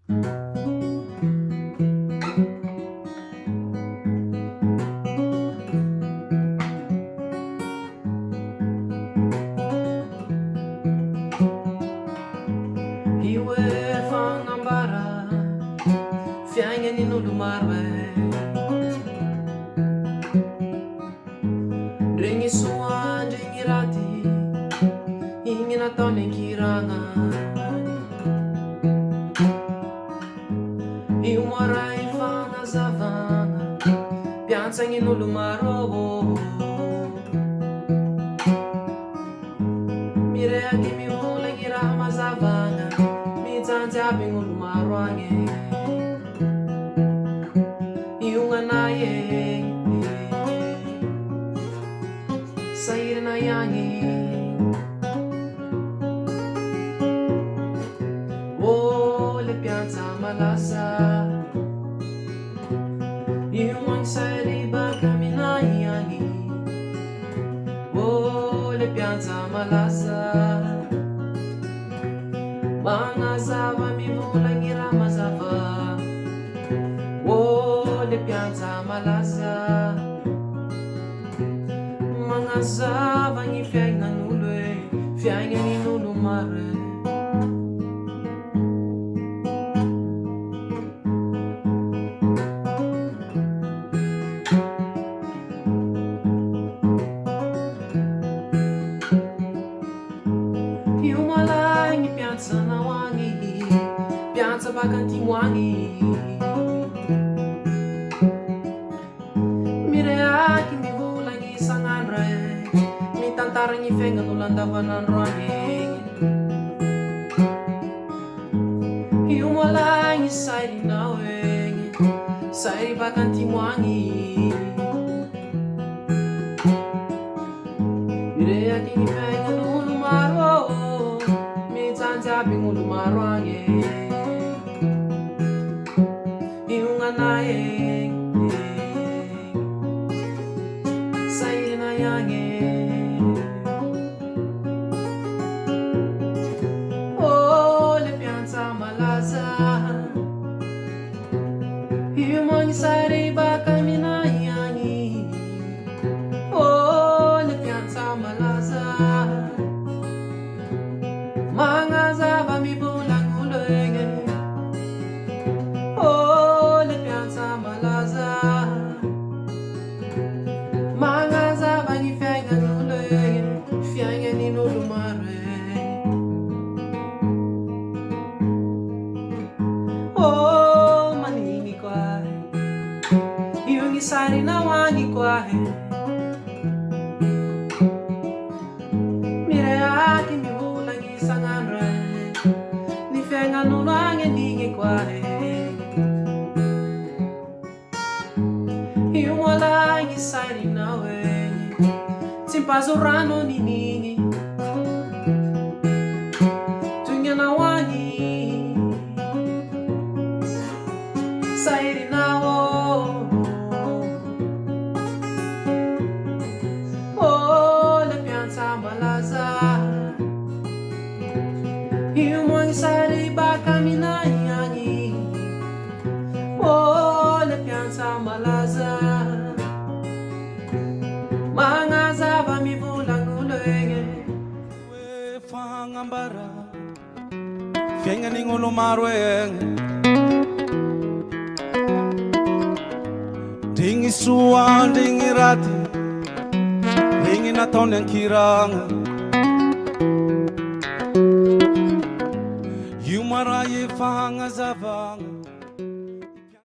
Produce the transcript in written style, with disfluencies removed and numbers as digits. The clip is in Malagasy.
Io e fanambara fiainganin'olo maro regny soa ndregny raty igny nataony ankiragna io mora ifanazavagna piantsagn'olo maro mirehaky mivolagny raha mazavagna mijanjy aby gn'olo maro agny io gn'anay sahirana iagny oh le piazza malaza io agny sahiri baka aminay agny oh le piazza malaza magnazava mivolagny raha mazava oh le piazza malaza magnazava gny fiaignan'olo fiaignan'olo maro io malay gny piantsanao agny piantsa baka antimo agny mirehaky mivolagny isan'andro mitantara gny fiaignan'olo andavanandro agny io malay gny sairinao sairi baka antimo agny mirehaky gny fiaignan'olo maro mijanjy aby gn'olo maro agny io gn'anay sahirana iagny oh le piazza malaza io magny sahiri baka aminay agny oh le piazza malaza magnazava mivolagn'olo oh le piazza malaza magnazava gny fiaignan'olo fiaignan'olo maro oh manigny koa io gny sarinao agny koa mirehaky mivolagny isan'andro ny fiaignan'olo agny anigny koa io malay gny sairinao tsy mpazo rano ninigny toy gn'anao agny sairinao oh le piazza malaza io magny sahiri baka aminay agny oh le piazza malaza magnazava mivolagn'olo e fagnambara fiaignan'olo maro ndregny soa ndregny raty regny nataony ankiragna io maray fagnazavagna